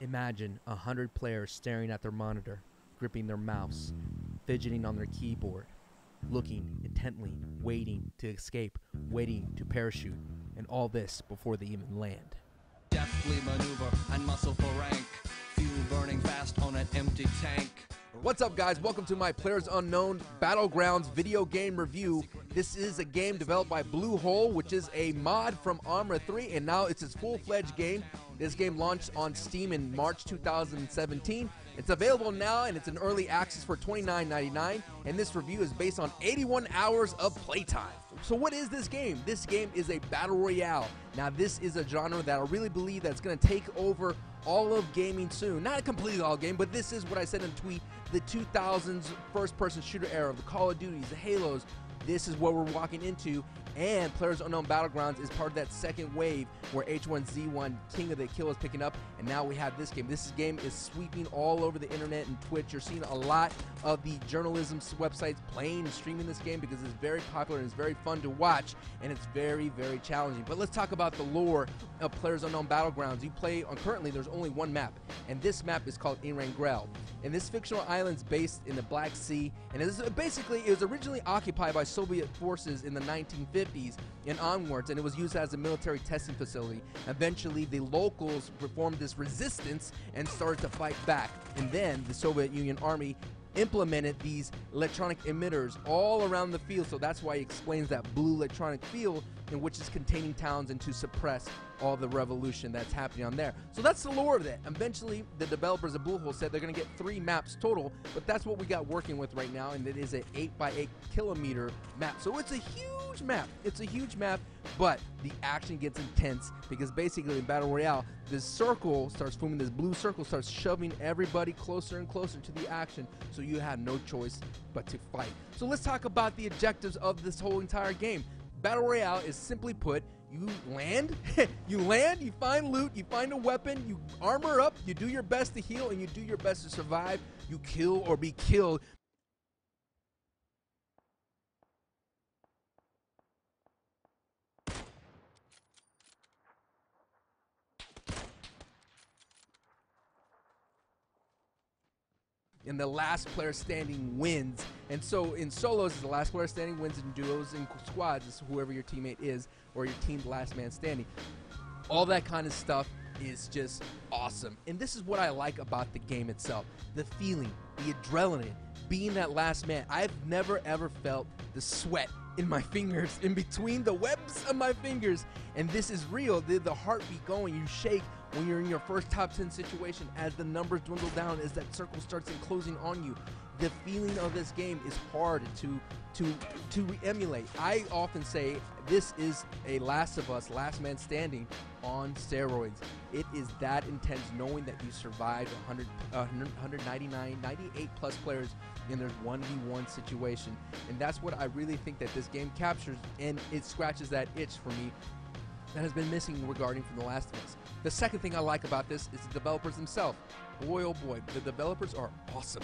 Imagine 100 players staring at their monitor, gripping their mouse, fidgeting on their keyboard, looking intently, waiting to escape, waiting to parachute, and all this before they even land. Deftly maneuver and muscle for rank. Fuel burning fast on an empty tank. What's up, guys? Welcome to my Players Unknown Battlegrounds video game review. This is a game developed by Bluehole, which is a mod from ARMA 3, and now it's its full-fledged game. This game launched on Steam in March 2017. It's available now, and it's in early access for $29.99, and this review is based on 81 hours of playtime. So what is this game? This game is a battle royale. Now, this is a genre that I really believe that's going to take over all of gaming soon. Not completely all game, but this is what I said in a tweet, the 2000s first-person shooter era, the Call of Duties, the Halos. This is what we're walking into, and Players Unknown Battlegrounds is part of that second wave where H1Z1 King of the Kill is picking up, and now we have this game. This game is sweeping all over the internet and Twitch. You're seeing a lot of the journalism websites playing and streaming this game because it's very popular and it's very fun to watch, and it's very, very challenging. But let's talk about the lore of Players Unknown Battlegrounds. You play on, currently there's only one map, and this map is called Grel. And this fictional island's based in the Black Sea, and it was originally occupied by Soviet forces in the 1950s and onwards, and it was used as a military testing facility. Eventually, the locals formed this resistance and started to fight back, and then the Soviet Union Army implemented these electronic emitters all around the field, so that's why he explains that blue electronic field, in which is containing towns and to suppress all the revolution that's happening on there. So that's the lore of it. Eventually, the developers of Bluehole said they're going to get 3 maps total, but that's what we got working with right now, and it is an 8x8 kilometer map. So it's a huge map. It's a huge map, but the action gets intense because basically in Battle Royale, this circle starts forming, this blue circle starts shoving everybody closer and closer to the action, so you have no choice but to fight. So let's talk about the objectives of this whole entire game. Battle Royale is simply put, you land, you find loot, you find a weapon, you armor up, you do your best to heal, and you do your best to survive. You kill or be killed. And the last player standing wins. And so in solos, it's the last player standing wins. In duos and squads, it's whoever your teammate is or your team's last man standing. All that kind of stuff is just awesome. And this is what I like about the game itself. The feeling, the adrenaline, being that last man. I've never ever felt the sweat in my fingers, in between the webs of my fingers. And this is real. The heartbeat going, you shake when you're in your first top 10 situation as the numbers dwindle down, as that circle starts enclosing on you. The feeling of this game is hard to emulate. I often say this is a Last of Us, Last Man Standing on steroids. It is that intense knowing that you survived 199, 98 plus players in their 1v1 situation. And that's what I really think that this game captures, and it scratches that itch for me that has been missing regarding from The Last of Us. The second thing I like about this is the developers themselves. Boy, oh boy, the developers are awesome.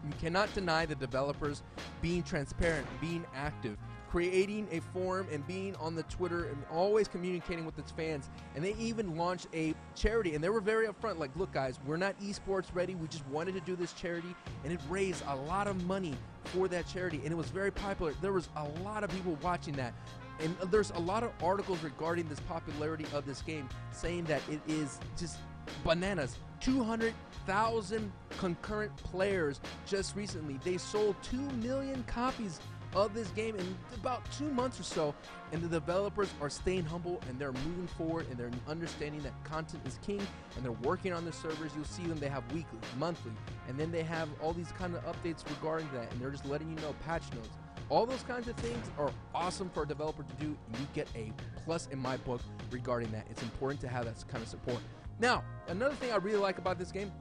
You cannot deny the developers being transparent, being active, creating a forum and being on the Twitter and always communicating with its fans. And they even launched a charity, and they were very upfront, like, look guys, we're not esports ready, we just wanted to do this charity, and it raised a lot of money for that charity, and it was very popular. There was a lot of people watching that. And there's a lot of articles regarding this popularity of this game saying that it is just bananas. 200,000 concurrent players just recently. They sold 2 million copies of this game in about 2 months or so, and the developers are staying humble and they're moving forward and they're understanding that content is king, and they're working on the servers. You'll see them, they have weekly, monthly, and then they have all these kind of updates regarding that, and they're just letting you know patch notes. All those kinds of things are awesome for a developer to do, and you get a plus in my book regarding that. It's important to have that kind of support. Now, another thing I really like about this game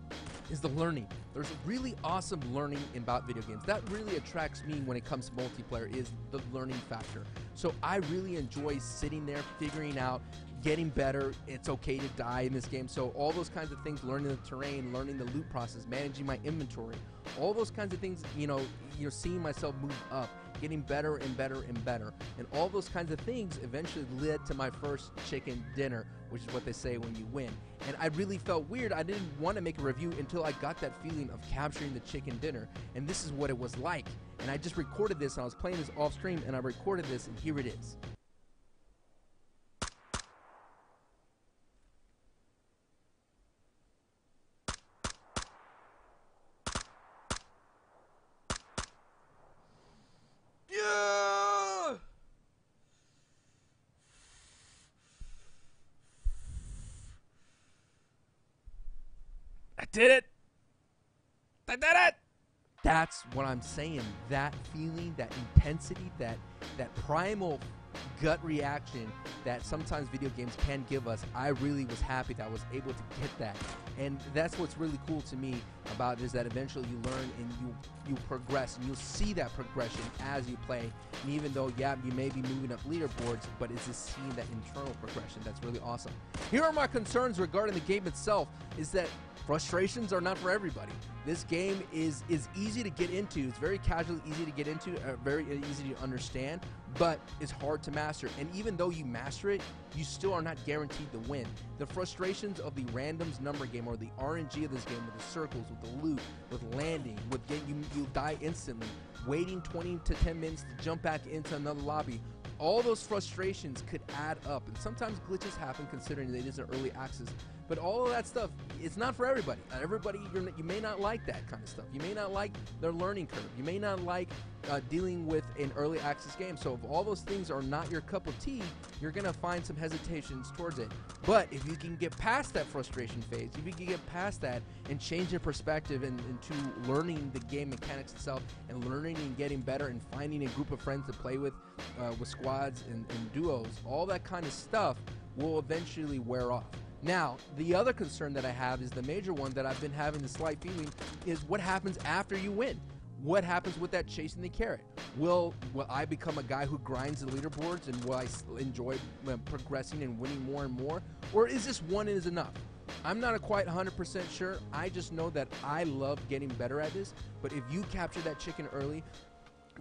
is the learning. There's really awesome learning about video games. That really attracts me when it comes to multiplayer, is the learning factor. So I really enjoy sitting there, figuring out getting better. It's okay to die in this game. So all those kinds of things, learning the terrain, learning the loot process, managing my inventory, all those kinds of things, you know, you're seeing myself move up, getting better and better and better. And all those kinds of things eventually led to my first chicken dinner, which is what they say when you win. And I really felt weird. I didn't want to make a review until I got that feeling of capturing the chicken dinner. And this is what it was like. And I just recorded this, and I was playing this off stream, and I recorded this, and here it is. I did it! I did it! That's what I'm saying. That feeling, that intensity, that primal gut reaction that sometimes video games can give us, I really was happy that I was able to get that. And that's what's really cool to me about it, is that eventually you learn and you progress, and you'll see that progression as you play. And even though, yeah, you may be moving up leaderboards, but it's just seeing that internal progression that's really awesome. Here are my concerns regarding the game itself, is that frustrations are not for everybody. This game is easy to get into. It's very casual, easy to get into, very easy to understand, but it's hard to master. And even though you master it, you still are not guaranteed to win. The frustrations of the randoms number game, or the RNG of this game, with the circles, with the loot, with landing, with getting you die instantly, waiting 20 to 10 minutes to jump back into another lobby, all those frustrations could add up. And sometimes glitches happen, considering that it is an early access. But all of that stuff, it's not for everybody. Everybody, you may not like that kind of stuff. You may not like their learning curve. You may not like dealing with an early access game. So if all those things are not your cup of tea, you're going to find some hesitations towards it. But if you can get past that frustration phase, if you can get past that and change your perspective into learning the game mechanics itself, and learning and getting better, and finding a group of friends to play with squads and duos, all that kind of stuff will eventually wear off. Now, the other concern that I have, is the major one that I've been having the slight feeling, is what happens after you win. What happens with that chasing the carrot? Will I become a guy who grinds the leaderboards, and will I enjoy progressing and winning more and more? Or is this one is enough? I'm not quite 100% sure. I just know that I love getting better at this. But if you capture that chicken early,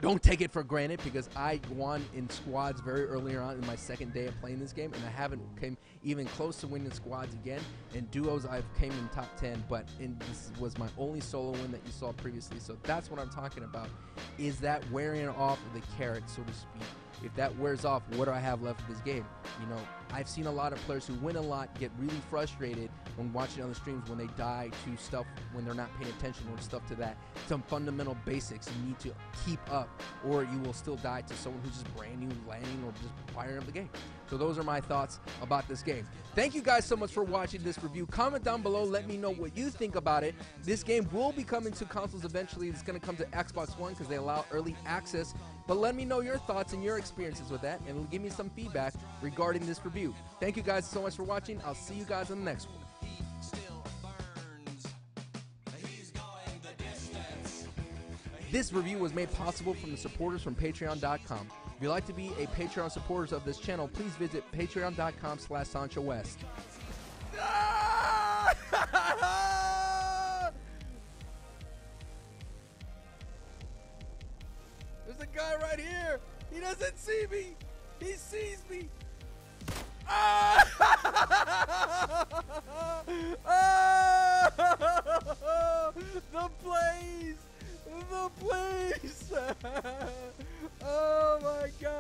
don't take it for granted, because I won in squads very early on in my second day of playing this game, and I haven't came even close to winning squads again. In duos, I've came in top 10, but this was my only solo win that you saw previously. So that's what I'm talking about, is that wearing off of the carrot, so to speak. If that wears off, what do I have left of this game? You know, I've seen a lot of players who win a lot get really frustrated when watching other streams, when they die to stuff, when they're not paying attention, or stuff to that. Some fundamental basics you need to keep up, or you will still die to someone who's just brand new landing or just firing up the game. So those are my thoughts about this game. Thank you guys so much for watching this review. Comment down below, let me know what you think about it. This game will be coming to consoles eventually. It's going to come to Xbox One because they allow early access. But let me know your thoughts and your experiences with that, and give me some feedback regarding this review. Thank you guys so much for watching. I'll see you guys on the next one. This review was made possible from the supporters from Patreon.com. If you'd like to be a Patreon supporter of this channel, please visit Patreon.com/Sancho West. There's a guy right here. He doesn't see me. He sees me. The blaze. The blaze. Oh my God.